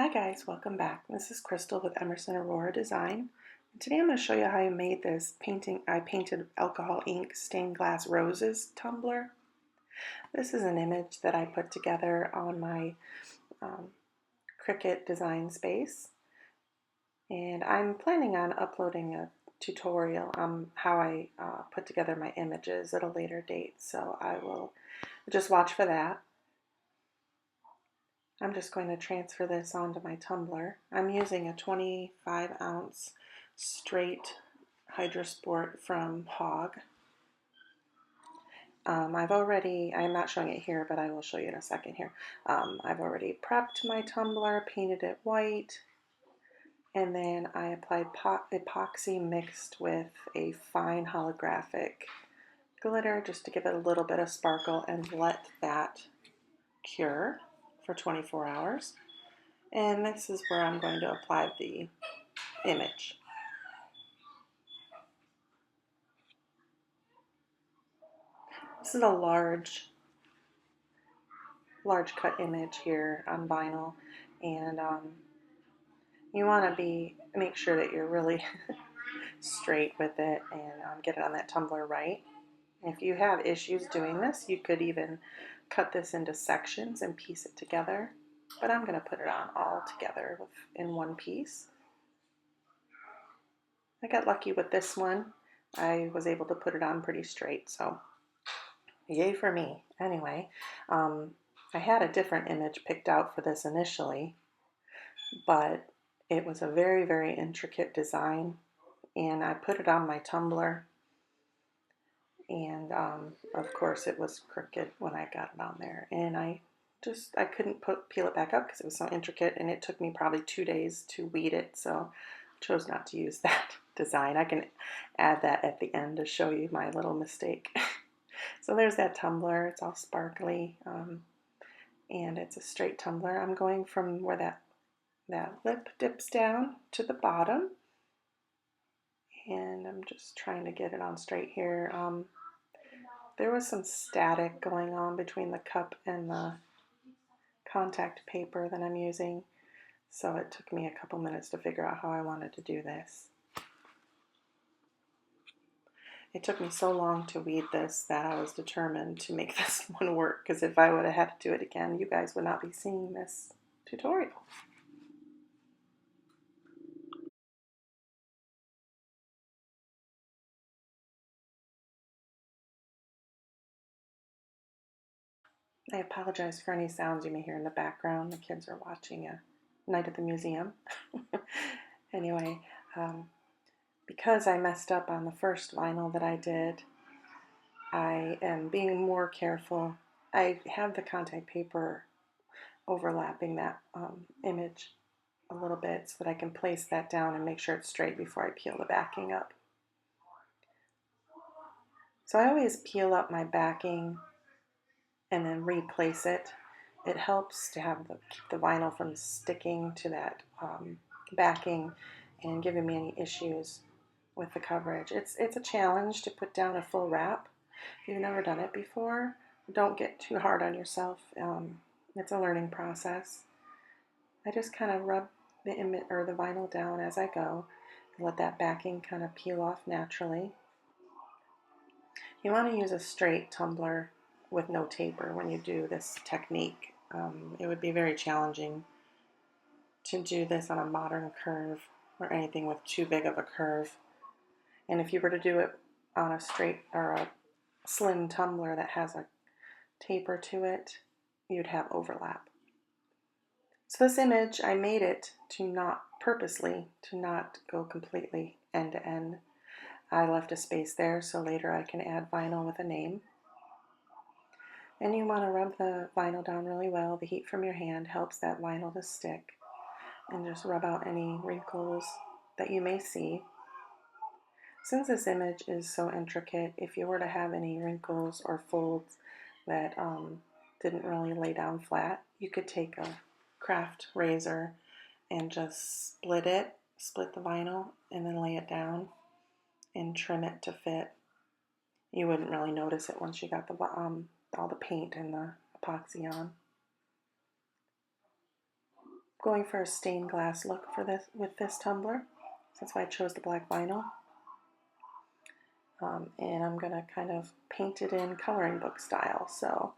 Hi guys, welcome back. This is Crystal with Emerson Aurora Design. And today I'm going to show you how I made this painting. I painted alcohol ink stained glass roses tumbler. This is an image that I put together on my Cricut design space. And I'm planning on uploading a tutorial on how I put together my images at a later date. So I will just watch for that. I'm just going to transfer this onto my tumbler. I'm using a 25-ounce straight Hydrosport from Hog. I'm not showing it here, but I will show you in a second here. I've already prepped my tumbler, painted it white, and then I applied epoxy mixed with a fine holographic glitter just to give it a little bit of sparkle and let that cure for 24 hours. And this is where I'm going to apply the image. This is a large cut image here on vinyl, and you want to make sure that you're really straight with it and get it on that tumbler right. If you have issues doing this, you could even cut this into sections and piece it together, but I'm going to put it on all together in one piece. I got lucky with this one. I was able to put it on pretty straight, so yay for me. Anyway, I had a different image picked out for this initially, but it was a very, very intricate design, and I put it on my tumbler, and of course it was crooked when I got it on there, and I couldn't peel it back up because it was so intricate, and it took me probably 2 days to weed it, so I chose not to use that design. I can add that at the end to show you my little mistake. So there's that tumbler. It's all sparkly, and it's a straight tumbler. I'm going from where that lip dips down to the bottom, and I'm just trying to get it on straight here. There was some static going on between the cup and the contact paper that I'm using, so it took me a couple minutes to figure out how I wanted to do this. It took me so long to weed this that I was determined to make this one work, because if I would have had to do it again, you guys would not be seeing this tutorial. I apologize for any sounds you may hear in the background. The kids are watching a night at the museum. Anyway, because I messed up on the first vinyl that I did, I am being more careful. I have the contact paper overlapping that image a little bit so that I can place that down and make sure it's straight before I peel the backing up. So I always peel up my backing and then replace it. It helps to have keep the vinyl from sticking to that backing and giving me any issues with the coverage. It's a challenge to put down a full wrap. If you've never done it before, don't get too hard on yourself. It's a learning process. I just kind of rub the vinyl down as I go and let that backing kind of peel off naturally. You want to use a straight tumbler with no taper when you do this technique. It would be very challenging to do this on a modern curve or anything with too big of a curve. And if you were to do it on a straight or a slim tumbler that has a taper to it, you'd have overlap. So this image, I made it purposely to not go completely end to end. I left a space there so later I can add vinyl with a name. And you want to rub the vinyl down really well. The heat from your hand helps that vinyl to stick. And just rub out any wrinkles that you may see. Since this image is so intricate, if you were to have any wrinkles or folds that didn't really lay down flat, you could take a craft razor and just split the vinyl, and then lay it down and trim it to fit. You wouldn't really notice it once you got all the paint and the epoxy on. going for a stained glass look for this with this tumbler. So that's why I chose the black vinyl. And I'm going to kind of paint it in coloring book style. So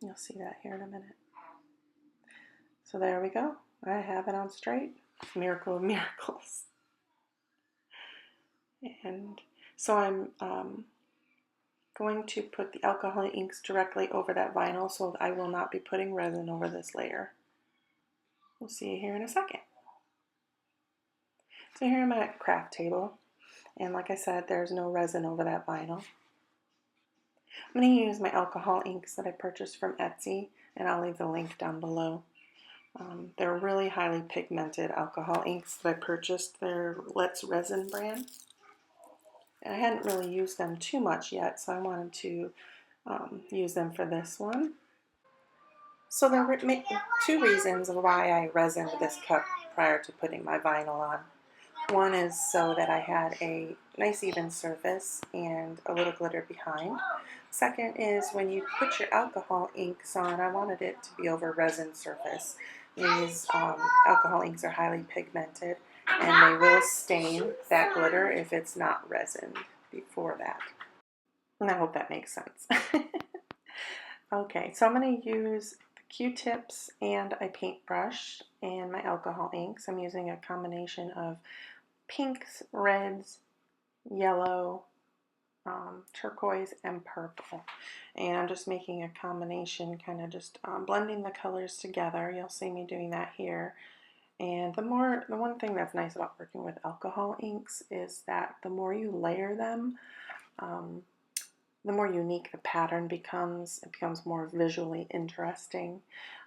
you'll see that here in a minute. So there we go. I have it on straight. Miracle of miracles. And so I'm going to put the alcohol inks directly over that vinyl, so I will not be putting resin over this layer. We'll see you here in a second. So here I'm at craft table, and like I said, there's no resin over that vinyl. I'm going to use my alcohol inks that I purchased from Etsy, and I'll leave the link down below. They're really highly pigmented alcohol inks that I purchased. They're Let's Resin brand. And I hadn't really used them too much yet, so I wanted to use them for this one. So there were two reasons why I resined this cup prior to putting my vinyl on. One is so that I had a nice even surface and a little glitter behind. Second is when you put your alcohol inks on, I wanted it to be over resin surface. These alcohol inks are highly pigmented and they will stain that glitter if it's not resined before that. And I hope that makes sense. Okay, so I'm going to use the Q-tips and a paintbrush and my alcohol inks. I'm using a combination of pinks, reds, yellow, turquoise, and purple. And I'm just making a combination, kind of just blending the colors together. You'll see me doing that here. And the one thing that's nice about working with alcohol inks is that the more you layer them, the more unique the pattern becomes. It becomes more visually interesting,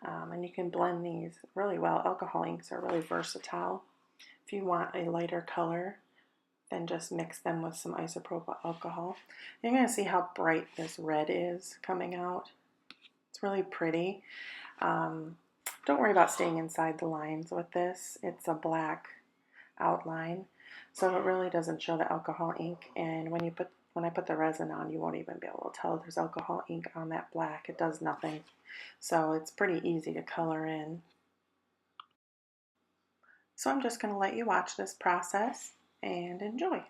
and you can blend these really well. Alcohol inks are really versatile. If you want a lighter color, then just mix them with some isopropyl alcohol. You're going to see how bright this red is coming out. It's really pretty. Don't worry about staying inside the lines with this. It's a black outline, so it really doesn't show the alcohol ink, and when I put the resin on, you won't even be able to tell there's alcohol ink on that black. It does nothing. So it's pretty easy to color in. So I'm just going to let you watch this process and enjoy.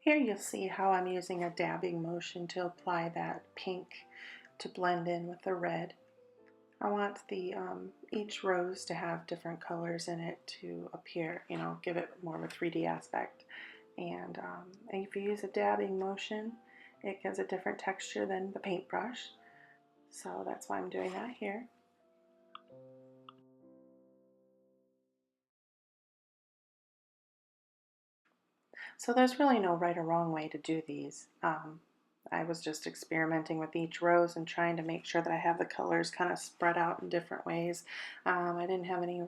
Here you'll see how I'm using a dabbing motion to apply that pink to blend in with the red. I want the each rose to have different colors in it to appear, give it more of a 3D aspect. And if you use a dabbing motion, it gives a different texture than the paintbrush. So that's why I'm doing that here. So there's really no right or wrong way to do these. I was just experimenting with each rose and trying to make sure that I have the colors kind of spread out in different ways. I didn't have any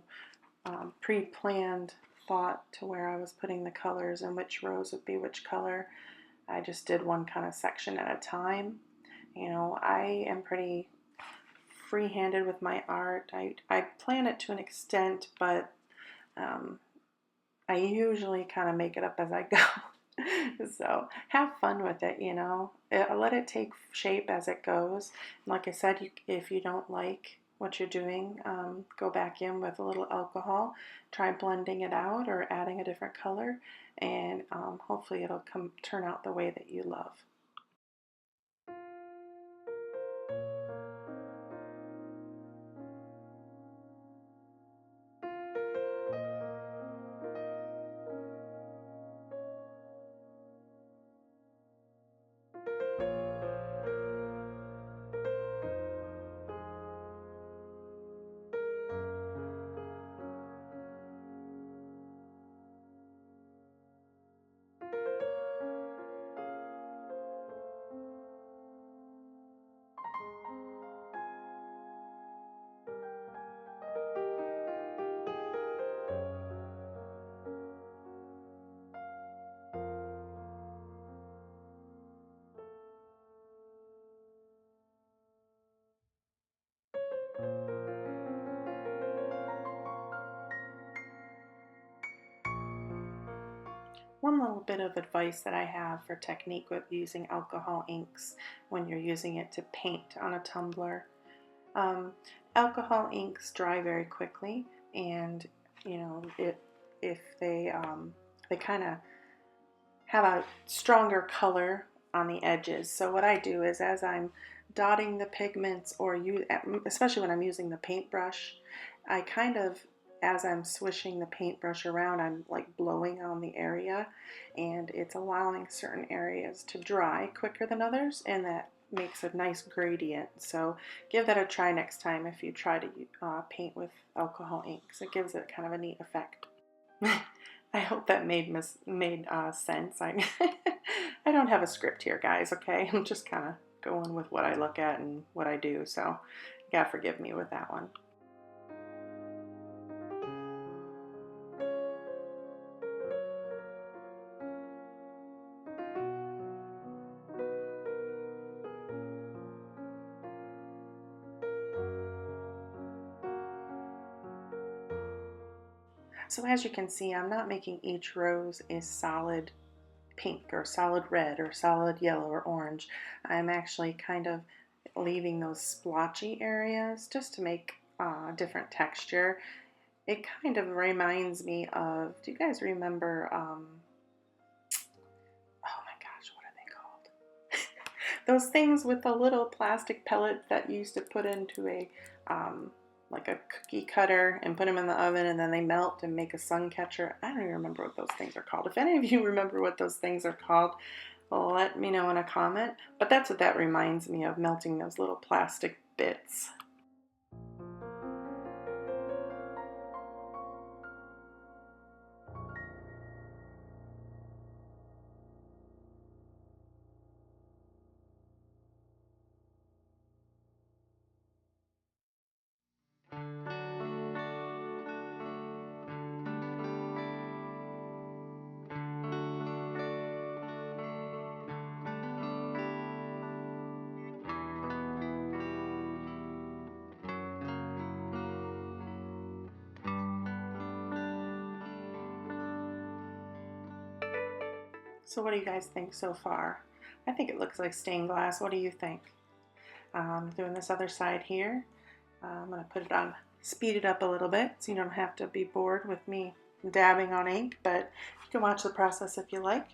pre-planned thought to where I was putting the colors and which rose would be which color. I just did one kind of section at a time. You know, I am pretty free-handed with my art. I plan it to an extent, but I usually kind of make it up as I go. So have fun with it, you know. Let it take shape as it goes. Like I said, if you don't like what you're doing, go back in with a little alcohol, try blending it out or adding a different color, and hopefully it'll turn out the way that you love. One little bit of advice that I have for technique with using alcohol inks when you're using it to paint on a tumbler. Um, Alcohol inks dry very quickly, and you know if they kind of have a stronger color on the edges. So what I do is as I'm dotting the pigments, or especially when I'm using the paintbrush, I kind of, as I'm swishing the paintbrush around, I'm like blowing on the area, and it's allowing certain areas to dry quicker than others, and that makes a nice gradient. So give that a try next time if you try to paint with alcohol inks. It gives it kind of a neat effect. I hope that made sense. I don't have a script here, guys, okay? I'm just kind of going with what I look at and what I do, so you gotta forgive me with that one. So as you can see, I'm not making each rose a solid pink or solid red or solid yellow or orange. I'm actually kind of leaving those splotchy areas just to make different texture. It kind of reminds me of, do you guys remember, oh my gosh, what are they called? Those things with the little plastic pellets that you used to put into a, like a cookie cutter and put them in the oven, and then they melt and make a sun catcher. I don't even remember what those things are called. If any of you remember what those things are called, let me know in a comment. But that's what that reminds me of, melting those little plastic bits. So what do you guys think so far? I think it looks like stained glass. What do you think? Doing this other side here. I'm going to put it on, speed it up a little bit so you don't have to be bored with me dabbing on ink, but you can watch the process if you like.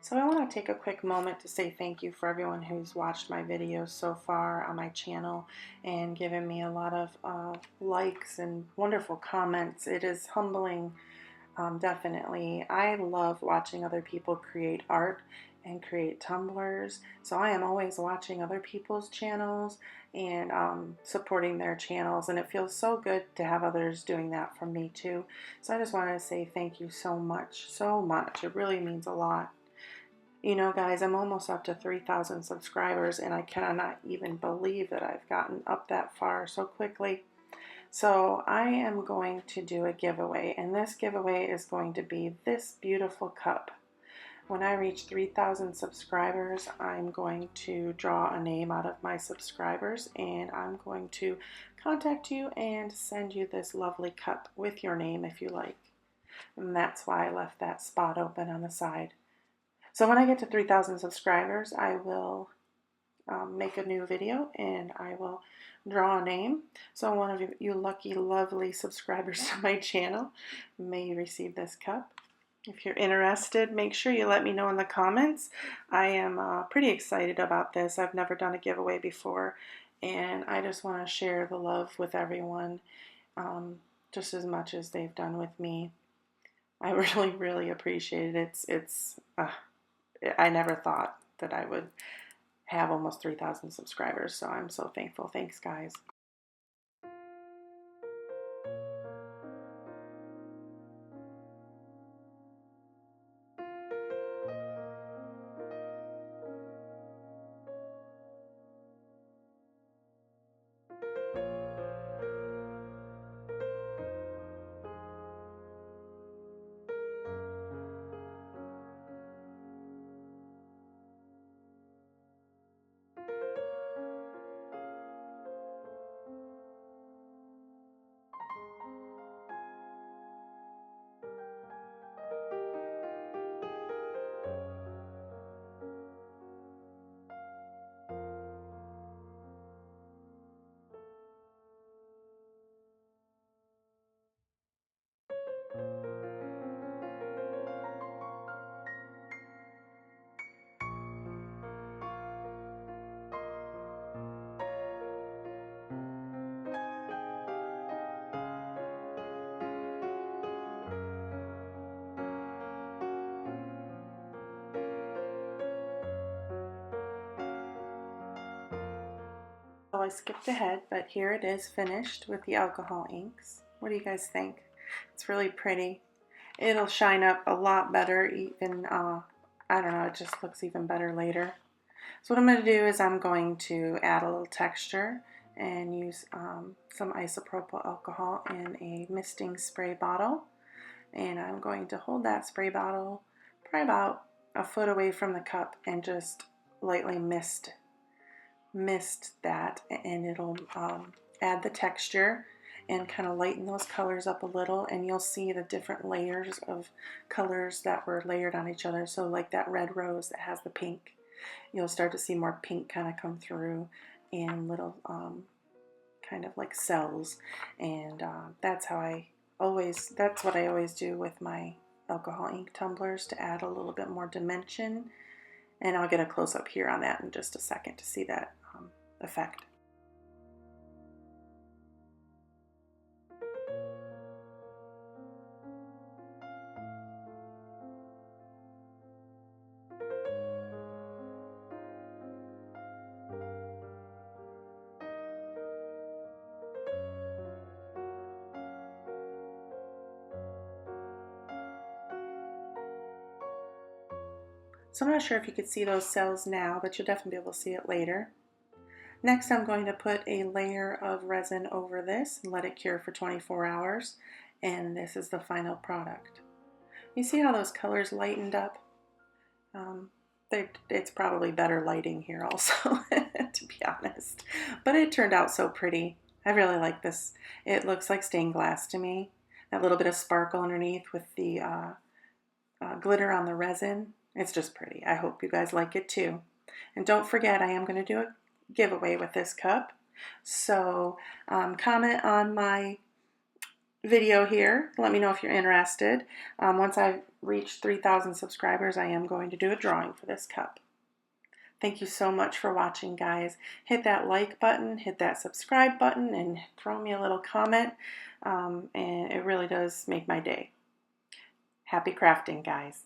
So I want to take a quick moment to say thank you for everyone who's watched my videos so far on my channel and given me a lot of likes and wonderful comments. It is humbling, definitely. I love watching other people create art and create tumblers, so I am always watching other people's channels and supporting their channels, and it feels so good to have others doing that for me too. So I just wanted to say thank you so much, so much. It really means a lot. You know, guys, I'm almost up to 3,000 subscribers, and I cannot even believe that I've gotten up that far so quickly. So I am going to do a giveaway, and this giveaway is going to be this beautiful cup. When I reach 3,000 subscribers, I'm going to draw a name out of my subscribers, and I'm going to contact you and send you this lovely cup with your name if you like. And that's why I left that spot open on the side. So when I get to 3,000 subscribers, I will make a new video and I will draw a name. So one of you lucky, lovely subscribers to my channel may receive this cup. If you're interested, make sure you let me know in the comments. I am pretty excited about this. I've never done a giveaway before, and I just want to share the love with everyone just as much as they've done with me. I really, really appreciate it. I never thought that I would have almost 3,000 subscribers, so I'm so thankful. Thanks, guys. So I skipped ahead, but here it is finished with the alcohol inks. What do you guys think? It's really pretty. It'll shine up a lot better, even, I don't know, it just looks even better later. So what I'm going to do is I'm going to add a little texture and use some isopropyl alcohol in a misting spray bottle. And I'm going to hold that spray bottle probably about a foot away from the cup and just lightly mist that, and it'll add the texture and kind of lighten those colors up a little, and you'll see the different layers of colors that were layered on each other. So like that red rose that has the pink, you'll start to see more pink kind of come through in little kind of like cells, and that's what I always do with my alcohol ink tumblers, to add a little bit more dimension. And I'll get a close-up here on that in just a second to see that effect. So I'm not sure if you could see those cells now, but you'll definitely be able to see it later. Next, I'm going to put a layer of resin over this and let it cure for 24 hours. And this is the final product. You see how those colors lightened up? It's probably better lighting here also, to be honest. But it turned out so pretty. I really like this. It looks like stained glass to me. That little bit of sparkle underneath with the glitter on the resin. It's just pretty. I hope you guys like it too. And don't forget, I am going to do a giveaway with this cup. So comment on my video here. Let me know if you're interested. Once I reach 3,000 subscribers, I am going to do a drawing for this cup. Thank you so much for watching, guys. Hit that like button, hit that subscribe button, and throw me a little comment, and it really does make my day. Happy crafting, guys.